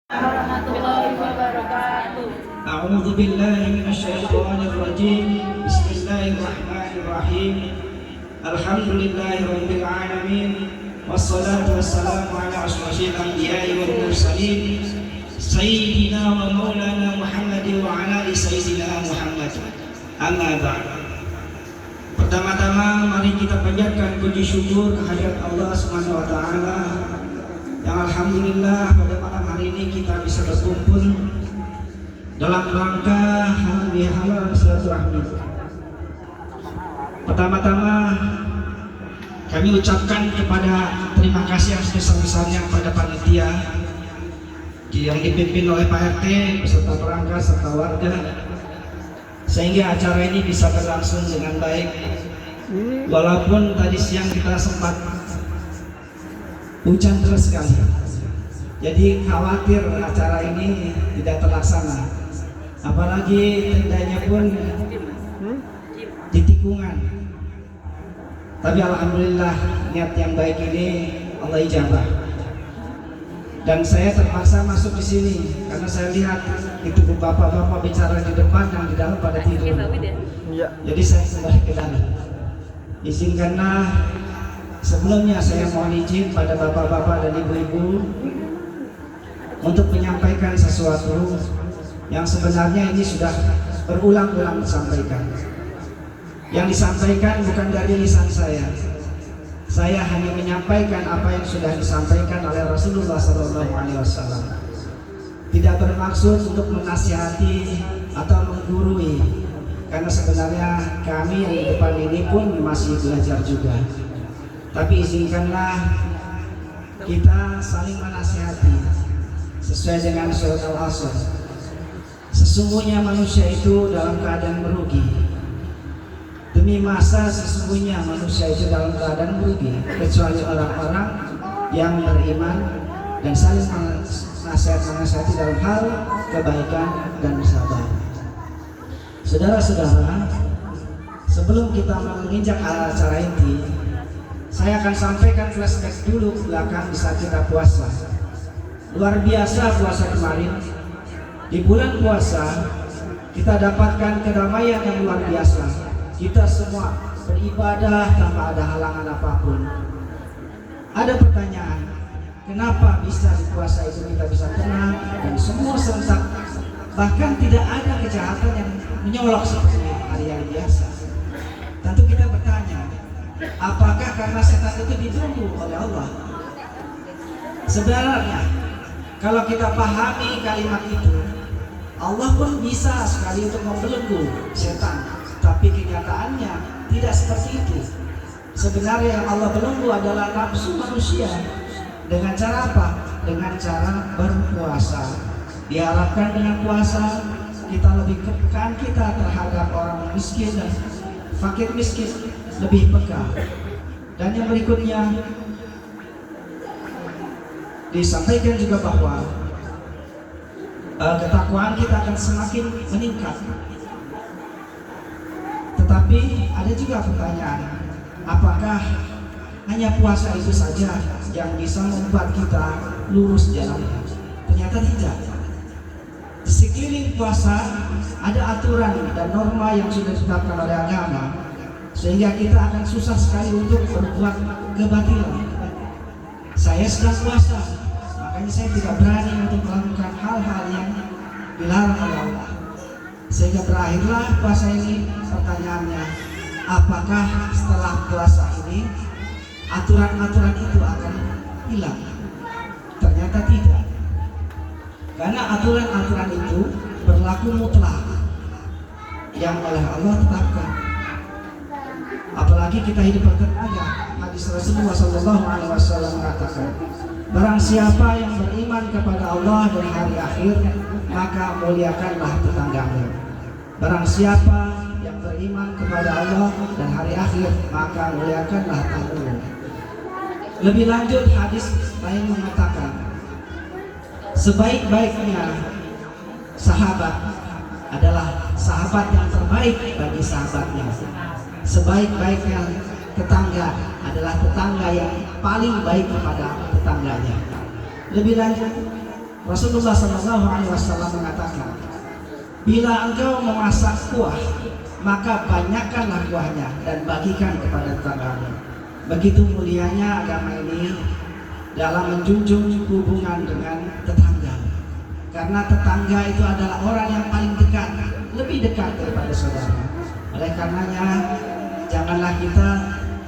warahmatullahi wabarakatuh. A'udzu billahi minasyaitonir rajim. Bismillahirrahmanirrahim. Alhamdulillahirabbil alamin. Wassalatu wassalamu ala asyrofil anbiya'i wal mursalin. Sayyidina wa maulana Muhammadin wa ala ali sayyidina Muhammad. Amma ba'd. Pertama-tama mari kita panjatkan puji syukur kehadirat Allah Subhanahu wa taala yang alhamdulillah pada malam hari ini kita bisa berkumpul dalam rangka halal silaturahmi. Pertama-tama kami ucapkan kepada terima kasih yang sebesar-besarnya kepada panitia yang dipimpin oleh Pak RT beserta perangkat serta warga, sehingga acara ini bisa berlangsung dengan baik. Walaupun tadi siang kita sempat hujan terus sekali, jadi khawatir acara ini tidak terlaksana. Apalagi tendanya pun di tikungan. Tapi alhamdulillah niat yang baik ini Allah ijabah. Dan saya terpaksa masuk di sini karena saya lihat itu bapak-bapak bicara di depan dan di dalam pada tidur. Jadi saya kembali ke dalam. Izinkanlah sebelumnya saya mohon izin pada bapak-bapak dan ibu-ibu untuk menyampaikan sesuatu yang sebenarnya ini sudah berulang-ulang disampaikan. Yang disampaikan bukan dari lisan saya. Saya hanya menyampaikan apa yang sudah disampaikan oleh Rasulullah SAW. Tidak bermaksud untuk menasihati atau menggurui, karena sebenarnya kami yang di depan ini pun masih belajar juga. Tapi izinkanlah kita saling menasihati sesuai dengan surat Al-Asr. Sesungguhnya manusia itu dalam keadaan merugi. Demi masa sesungguhnya manusia itu dalam keadaan merugi, kecuali orang-orang yang beriman dan saling menasihati dalam hal kebaikan dan sabar. Saudara-saudara, sebelum kita menginjak acara inti, saya akan sampaikan flashback dulu ke belakang di saat kita puasa. Luar biasa puasa kemarin. Di bulan puasa kita dapatkan kedamaian yang luar biasa. Kita semua beribadah tanpa ada halangan apapun. Ada pertanyaan, kenapa bisa di puasa itu kita bisa tenang dan semua serentak, bahkan tidak ada kejahatan yang menyolok seperti hari-hari biasa. Tentu kita bertanya, apakah karena setan itu dibelenggu oleh Allah? Sebenarnya kalau kita pahami kalimat itu, Allah pun bisa sekali untuk membelenggu setan. Tapi kenyataannya tidak seperti itu. Sebenarnya yang Allah belenggu adalah nafsu manusia. Dengan cara apa? Dengan cara berpuasa. Diharapkan dengan puasa kita lebih peka kita terhadap orang miskin dan fakir miskin, lebih peka. Dan yang berikutnya disampaikan juga bahwa ketakwaan kita akan semakin meningkat. Tetapi ada juga pertanyaan, apakah hanya puasa itu saja yang bisa membuat kita lurus jalannya? Ternyata tidak. Di sekeliling puasa ada aturan dan norma yang sudah ditetapkan oleh agama, sehingga kita akan susah sekali untuk berbuat kebatilan. Saya sedang puasa, makanya saya tidak berani untuk melakukan hal-hal yang dilarang oleh Allah. Sehingga berakhirlah puasa ini. Pertanyaannya, apakah setelah puasa ini aturan-aturan itu akan hilang? Ternyata tidak. Karena aturan-aturan itu berlaku mutlak yang oleh Allah tetapkan. Apalagi kita hidup bertenaga. Hadis Rasulullah SAW mengatakan, barang siapa yang beriman kepada Allah dan hari akhir, maka muliakanlah tetanggamu. Barang siapa yang beriman kepada Allah dan hari akhir, maka muliakanlah tamumu. Lebih lanjut, hadis lain mengatakan, sebaik-baiknya sahabat adalah sahabat yang terbaik bagi sahabatnya. Sebaik-baiknya tetangga adalah tetangga yang paling baik kepada tetangganya. Lebih lanjut, Rasulullah SAW mengatakan, bila engkau memasak kuah, maka banyakkanlah kuahnya dan bagikan kepada tetanggamu. Begitu mulianya agama ini dalam menjunjung hubungan dengan tetangga. Karena tetangga itu adalah orang yang paling dekat, lebih dekat daripada saudara. Oleh karenanya, janganlah kita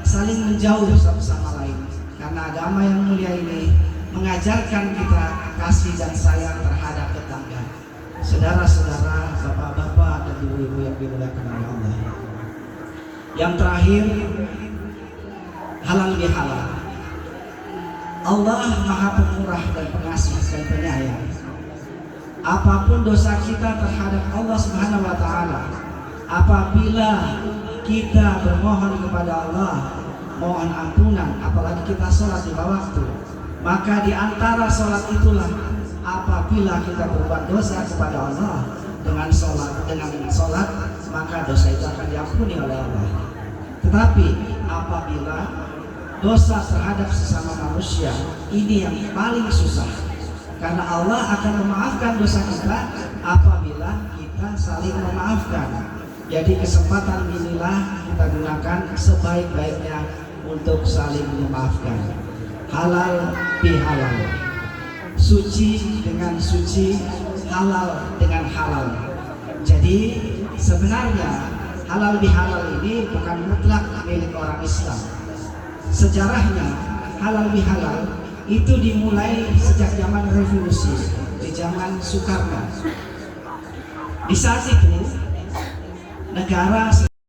saling menjauh satu sama lain. Karena agama yang mulia ini mengajarkan kita kasih dan sayang terhadap tetangga. Saudara-saudara, bapak-bapak dan ibu-ibu yang dimuliakan oleh Allah. Yang terakhir, halal bihalal. Allah Maha Pemurah dan Pengasih dan Penyayang. Apapun dosa kita terhadap Allah Subhanahu wa taala, apabila kita bermohon kepada Allah, mohon ampunan, apalagi kita sholat di waktu, maka di antara sholat itulah apabila kita berbuat dosa kepada Allah dengan sholat, maka dosa itu akan diampuni oleh Allah. Tetapi apabila dosa terhadap sesama manusia, ini yang paling susah, karena Allah akan memaafkan dosa kita apabila kita saling memaafkan. Jadi kesempatan inilah kita gunakan sebaik-baiknya untuk saling memaafkan. Halal bihalal, suci dengan suci, halal dengan halal. Jadi sebenarnya halal bihalal ini bukan mutlak milik orang Islam. Sejarahnya halal bihalal itu dimulai sejak zaman revolusi, di zaman Soekarno. Di saat itu negara